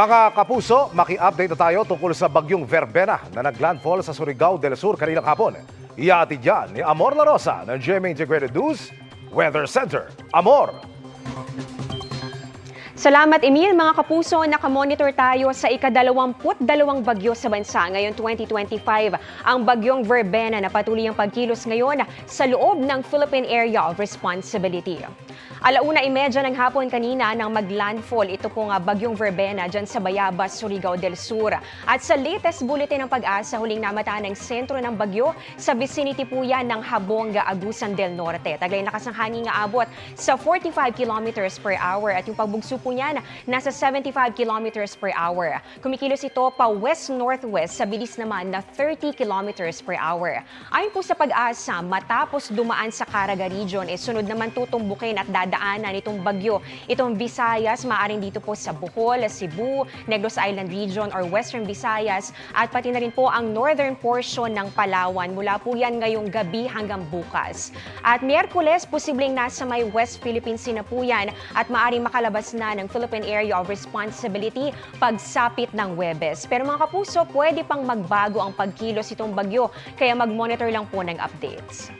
Mga kapuso, maki-update na tayo tungkol sa bagyong Verbena na naglandfall sa Surigao del Sur kaninang hapon. Iatid yan ni Amor La Rosa ng GMA Integrated News Weather Center. Amor! Salamat Emil, mga kapuso, nakamonitor tayo sa ika-22 bagyo sa bansa ngayon 2025. Ang bagyong Verbena na patuloy ang pagkilos ngayon sa loob ng Philippine Area of Responsibility. 1:30 ng hapon kanina nang maglandfall ito pong bagyong Verbena dyan sa Bayabas, Surigao del Sur. At sa latest bulletin ng Pag-asa, huling namataan ng sentro ng bagyo sa vicinity po yan ng Habonga, Agusan del Norte. Taglay lakas ng hangin nga abot sa 45 kilometers per hour at yung pagbugso po niyan nasa 75 kilometers per hour. Kumikilos ito pa west-northwest sa bilis naman na 30 kilometers per hour. Ayon po sa Pag-asa, matapos dumaan sa Caraga region, sunod naman tutumbukin at dadaanan itong bagyo. Itong Visayas, maaaring dito po sa Bohol, Cebu, Negros Island region or Western Visayas at pati na rin po ang northern portion ng Palawan. Mula po yan ngayong gabi hanggang bukas. At Miyerkules, posibleng nasa may West Philippine Sea na po yan at maaaring makalabas na ng Philippine Area of Responsibility pagsapit ng Huwebes. Pero mga kapuso, pwede pang magbago ang pagkilos itong bagyo kaya mag-monitor lang po ng updates.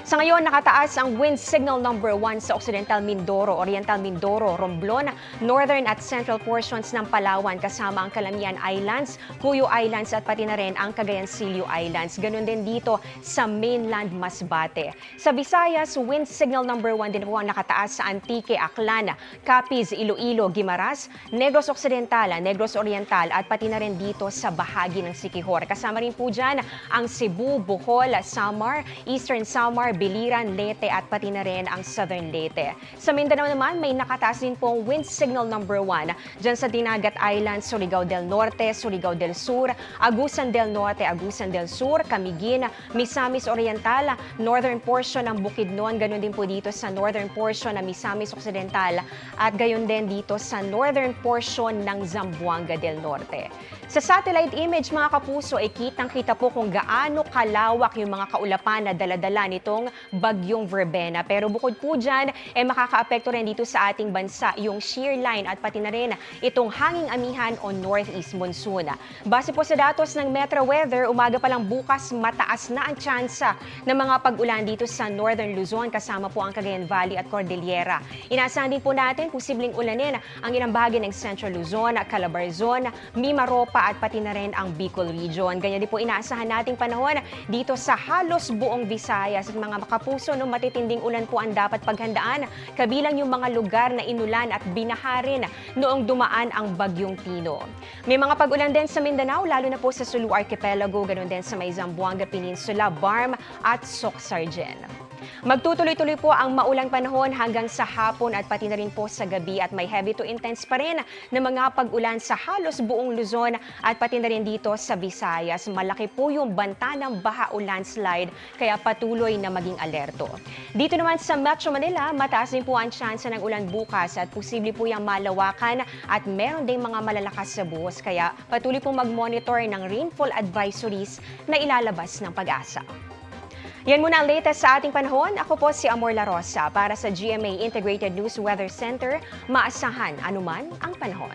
Sa ngayon, nakataas ang wind signal number 1 sa Occidental Mindoro, Oriental Mindoro, Romblon, northern at central portions ng Palawan kasama ang Calamian Islands, Cuyo Islands at pati na rin ang Cagayancillo Islands. Ganon din dito sa mainland Masbate. Sa Visayas, wind signal number 1 din po ang nakataas sa Antique, Aklan, Capiz, Iloilo, Guimaras, Negros Occidental, Negros Oriental at pati na rin dito sa bahagi ng Siquijor. Kasama rin po dyan ang Cebu, Bohol, Samar, Eastern Samar, Biliran, Leyte at pati na rin ang Southern Leyte. Sa Mindanao naman, may nakataas din pong wind signal number 1 dyan sa Dinagat Islands, Surigao del Norte, Surigao del Sur, Agusan del Norte, Agusan del Sur, Camiguin, Misamis Oriental, northern portion ng Bukidnon, ganun din po dito sa northern portion ng Misamis Occidental at gayon din dito sa northern portion ng Zamboanga del Norte. Sa satellite image, mga kapuso, ay kitang-kita po kung gaano kalawak yung mga kaulapan na daladala nitong bagyong Verbena. Pero bukod po dyan, makakaapekto rin dito sa ating bansa yung shear line at pati na rin itong hanging amihan o northeast monsoon. Base po sa datos ng Metro Weather, umaga pa lang bukas mataas na ang tsansa ng mga pag-ulan dito sa Northern Luzon kasama po ang Cagayan Valley at Cordillera. Inaasahan din po natin posibleng ulanin ang ilang bahagi ng Central Luzon, Calabarzon, Mimaropa at pati na rin ang Bicol region. Ganyan din po inaasahan nating panahon dito sa halos buong Visayas at mga kapuso, matitinding ulan po ang dapat paghandaan, kabilang yung mga lugar na inulan at binaharin noong dumaan ang bagyong Tino. May mga pag-ulan din sa Mindanao, lalo na po sa Sulu Archipelago, ganoon din sa may Zamboanga Peninsula, Barm at Soc-Sargen. Magtutuloy-tuloy po ang maulang panahon hanggang sa hapon at pati na rin po sa gabi at may heavy to intense pa rin na mga pag-ulan sa halos buong Luzon at pati na rin dito sa Visayas. Malaki po yung banta ng baha o landslide kaya patuloy na maging alerto. Dito naman sa Metro Manila, mataas din po ang tsansa ng ulan bukas at posible po yung malawakan at meron ding mga malalakas sa buhos kaya patuloy po mag-monitor ng rainfall advisories na ilalabas ng Pag-asa. Yan muna ang latest sa ating panahon. Ako po si Amor La Rosa para sa GMA Integrated News Weather Center. Maasahan anuman ang panahon.